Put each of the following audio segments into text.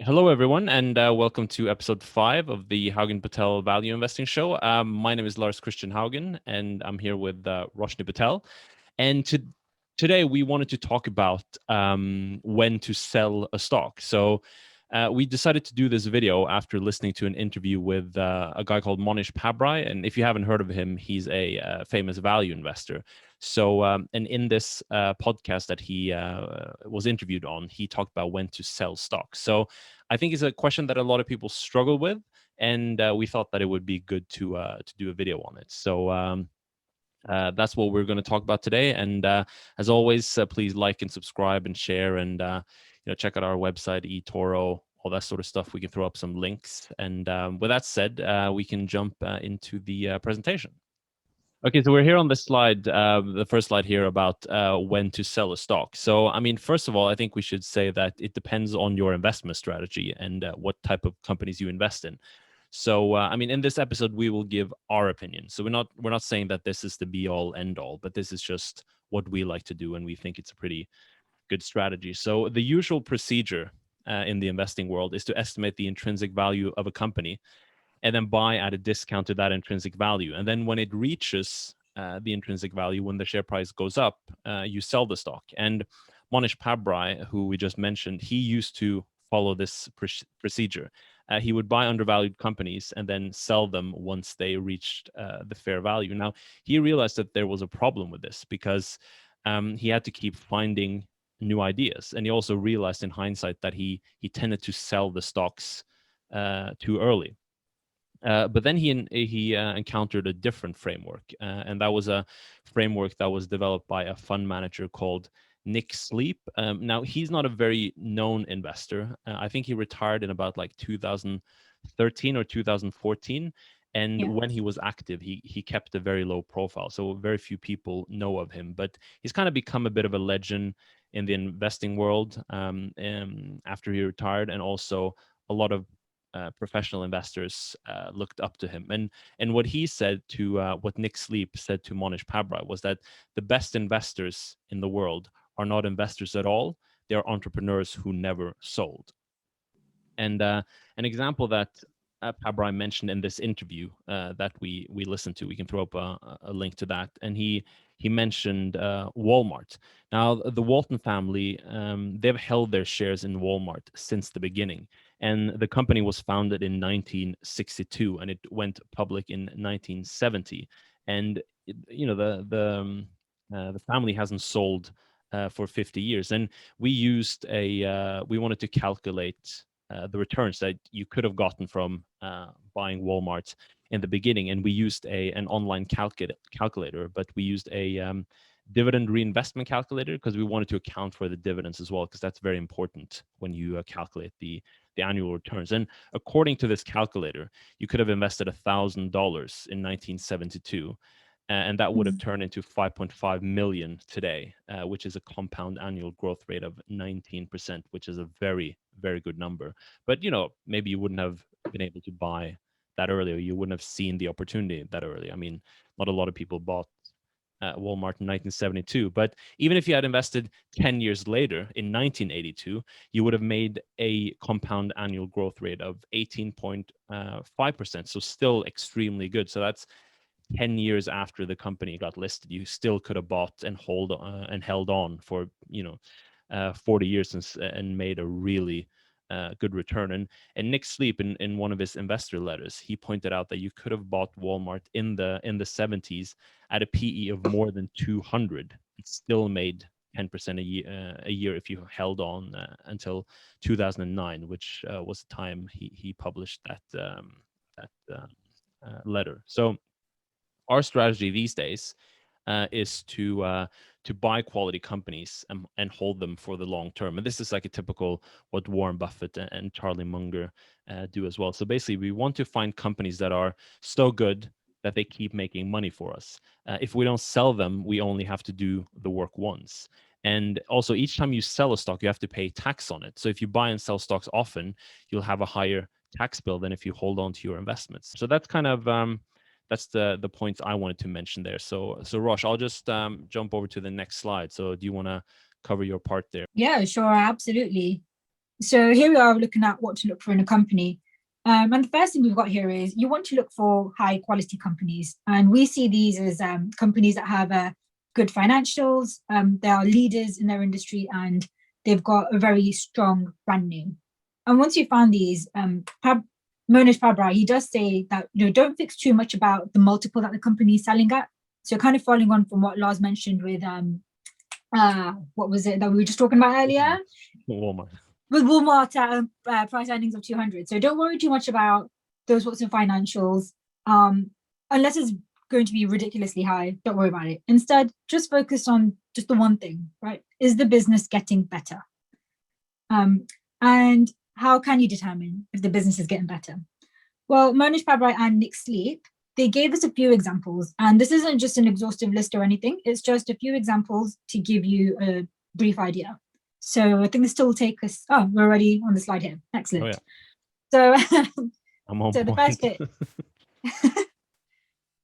Hello, everyone, and welcome to episode 5 of the Haugen Patel Value Investing Show. My name is Lars Christian Haugen, and I'm here with Roshni Patel. And today we wanted to talk about when to sell a stock. So we decided to do this video after listening to an interview with a guy called Monish Pabrai. And if you haven't heard of him, he's a famous value investor. So, and in this podcast that he was interviewed on, he talked about when to sell stocks. So I think it's a question that a lot of people struggle with, and we thought that it would be good to do a video on it. So that's what we're going to talk about today. And as always, please like and subscribe and share, and check out our website, eToro, all that sort of stuff. We can throw up some links. And with that said, we can jump into the presentation. Okay, so we're here on this slide, the first slide here about when to sell a stock. So, I mean, first of all, I think we should say that it depends on your investment strategy and what type of companies you invest in. So, I mean, in this episode, we will give our opinion. So we're not saying that this is the be all end all, but this is just what we like to do, and we think it's a pretty good strategy. So the usual procedure in the investing world is to estimate the intrinsic value of a company and then buy at a discount to that intrinsic value. And then when it reaches the intrinsic value, when the share price goes up, you sell the stock. And Monish Pabrai, who we just mentioned, he used to follow this procedure. He would buy undervalued companies and then sell them once they reached the fair value. Now, he realized that there was a problem with this because he had to keep finding new ideas. And he also realized in hindsight that he tended to sell the stocks too early. But then he encountered a different framework, and that was a framework that was developed by a fund manager called Nick Sleep. Now, he's not a very known investor. I think he retired in about like 2013 or 2014. And when he was active, he kept a very low profile. So very few people know of him, but he's kind of become a bit of a legend in the investing world after he retired. And also a lot of professional investors looked up to him. And what he said to what Nick Sleep said to Monish Pabrai was that the best investors in the world are not investors at all. They are entrepreneurs who never sold. And an example that Pabrai mentioned in this interview that we listened to, we can throw up a link to that. And he mentioned Walmart. Now, the Walton family, they've held their shares in Walmart since the beginning. And the company was founded in 1962, and it went public in 1970. And the family hasn't sold for 50 years. And we wanted to calculate the returns that you could have gotten from buying Walmart in the beginning, and we used an online calculator, but we used a dividend reinvestment calculator because we wanted to account for the dividends as well, because that's very important when you calculate the annual returns. And according to this calculator, you could have invested $1,000 in 1972. And that would have turned into 5.5 million today, which is a compound annual growth rate of 19%, which is a very, very good number. But maybe you wouldn't have been able to buy that earlier. You wouldn't have seen the opportunity that early. I mean, not a lot of people bought Walmart in 1972. But even if you had invested 10 years later in 1982, you would have made a compound annual growth rate of 18.5%. So still extremely good. So that's 10 years after the company got listed. You still could have bought and held on for 40 years and made a really good return. And Nick Sleep, in one of his investor letters, he pointed out that you could have bought Walmart in the 70s at a PE of more than 200. It still made 10% a year if you held on until 2009, which was the time he published that letter. So our strategy these days is to buy quality companies and hold them for the long term. And this is like a typical what Warren Buffett and Charlie Munger do as well. So basically, we want to find companies that are so good that they keep making money for us. If we don't sell them, we only have to do the work once. And also, each time you sell a stock, you have to pay tax on it. So if you buy and sell stocks often, you'll have a higher tax bill than if you hold on to your investments. So that's kind of that's the points I wanted to mention there. So Rosh, I'll just jump over to the next slide. So do you want to cover your part there? Yeah, sure, absolutely. So here we are looking at what to look for in a company. And the first thing we've got here is you want to look for high quality companies. And we see these as companies that have good financials, they are leaders in their industry, and they've got a very strong brand name. And once you find these, Monish Pabrai, he does say that, don't fix too much about the multiple that the company is selling at. So kind of following on from what Lars mentioned with what was it that we were just talking about earlier? Walmart. With Walmart price earnings of 200. So don't worry too much about those sorts of financials, unless it's going to be ridiculously high. Don't worry about it. Instead, just focus on just the one thing, right? Is the business getting better? And how can you determine if the business is getting better? Well, Monish Pabrai and Nick Sleep, they gave us a few examples, and this isn't just an exhaustive list or anything. It's just a few examples to give you a brief idea. So I think this still will take us. Oh, we're already on the slide here. Excellent. Oh, yeah. So, I'm on so the point. first bit.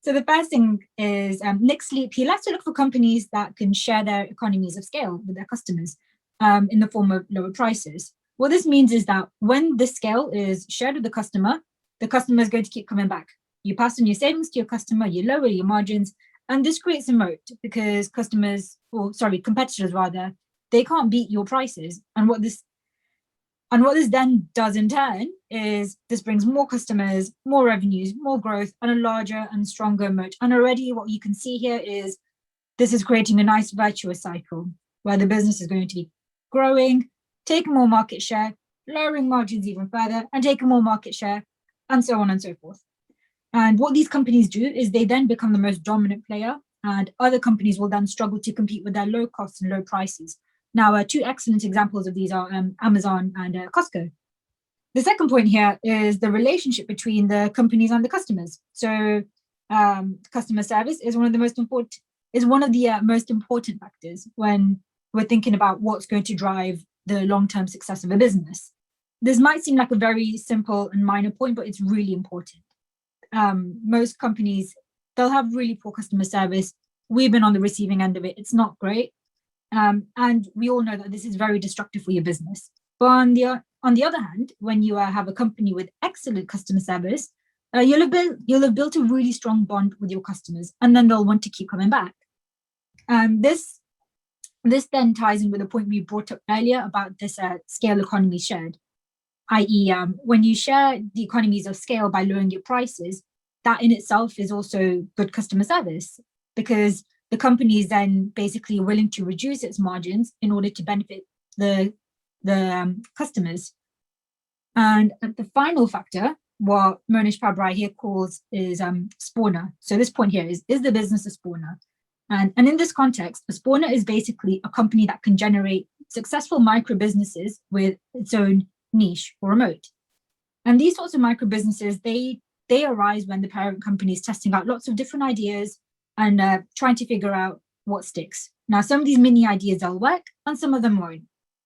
So the first thing is Nick Sleep. He likes to look for companies that can share their economies of scale with their customers in the form of lower prices. What this means is that when this scale is shared with the customer is going to keep coming back. You pass on your savings to your customer, you lower your margins, and this creates a moat because competitors rather, they can't beat your prices. And what this then does in turn is this brings more customers, more revenues, more growth, and a larger and stronger moat. And already what you can see here is this is creating a nice virtuous cycle where the business is going to be growing, taking more market share, lowering margins even further, and taking more market share, and so on and so forth. And what these companies do is they then become the most dominant player, and other companies will then struggle to compete with their low costs and low prices. Now, two excellent examples of these are Amazon and Costco. The second point here is the relationship between the companies and the customers. So, customer service is one of the most important factors when we're thinking about what's going to drive the long-term success of a business. This might seem like a very simple and minor point, but it's really important. Most companies, they'll have really poor customer service. We've been on the receiving end of it. It's not great. And we all know that this is very destructive for your business. But on the other hand, when you have a company with excellent customer service, you'll have built a really strong bond with your customers, and then they'll want to keep coming back. And this then ties in with a point we brought up earlier about this scale economy shared, i.e., when you share the economies of scale by lowering your prices, that in itself is also good customer service because the company is then basically willing to reduce its margins in order to benefit the customers. And the final factor, what Monish Pabrai here calls is spawner. So this point here is the business a spawner? And in this context, a spawner is basically a company that can generate successful micro businesses with its own niche or moat. And these sorts of micro businesses, they arise when the parent company is testing out lots of different ideas and trying to figure out what sticks. Now, some of these mini ideas will work and some of them won't.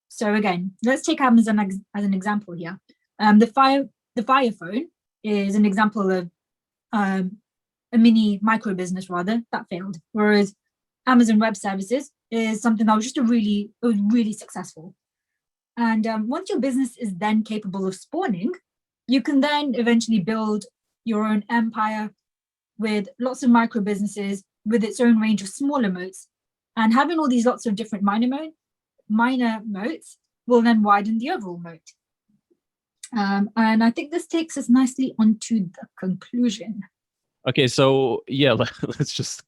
So again, let's take Amazon as an example here. The Fire Phone is an example of a mini micro business rather that failed, whereas Amazon Web Services is something that was just really successful. And once your business is then capable of spawning, you can then eventually build your own empire with lots of micro businesses with its own range of smaller moats. And having all these lots of different minor moats will then widen the overall moat. And I think this takes us nicely onto the conclusion. Okay, so yeah, let's just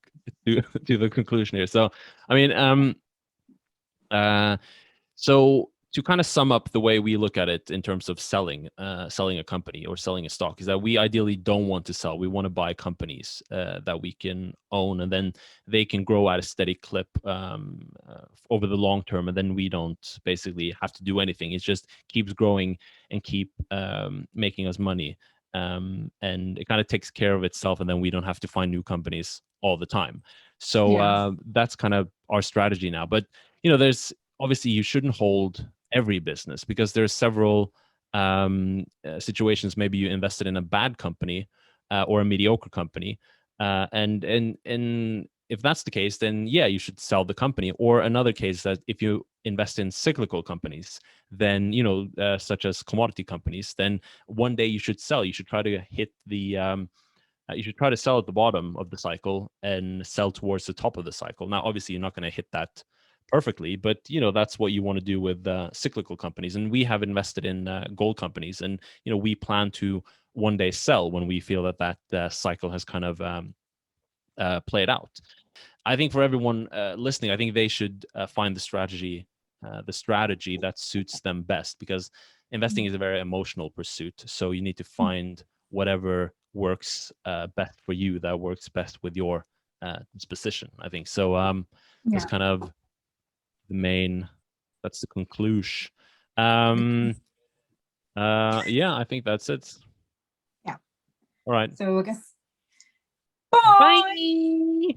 do the conclusion here. So, I mean, so to kind of sum up the way we look at it in terms of selling a company or selling a stock is that we ideally don't want to sell. We want to buy companies that we can own, and then they can grow at a steady clip over the long term, and then we don't basically have to do anything. It just keeps growing and keep making us money, and it kind of takes care of itself, and then we don't have to find new companies all the time. So that's kind of our strategy now. But there's obviously you shouldn't hold every business because there's several situations. Maybe you invested in a bad company or a mediocre company, and if that's the case, then yeah, you should sell the company. Or another case that if you invest in cyclical companies, then such as commodity companies, then one day you should sell. You should try to hit the you should try to sell at the bottom of the cycle and sell towards the top of the cycle. Now, obviously, you're not going to hit that perfectly, but that's what you want to do with cyclical companies. And we have invested in gold companies, and we plan to one day sell when we feel that cycle has kind of played out. I think for everyone listening, I think they should find the strategy that suits them best, because investing is a very emotional pursuit. So you need to find whatever works best for you, that works best with your disposition, I think. So that's kind of that's the conclusion. Yeah, I think that's it. Yeah. All right. So I guess bye. Bye.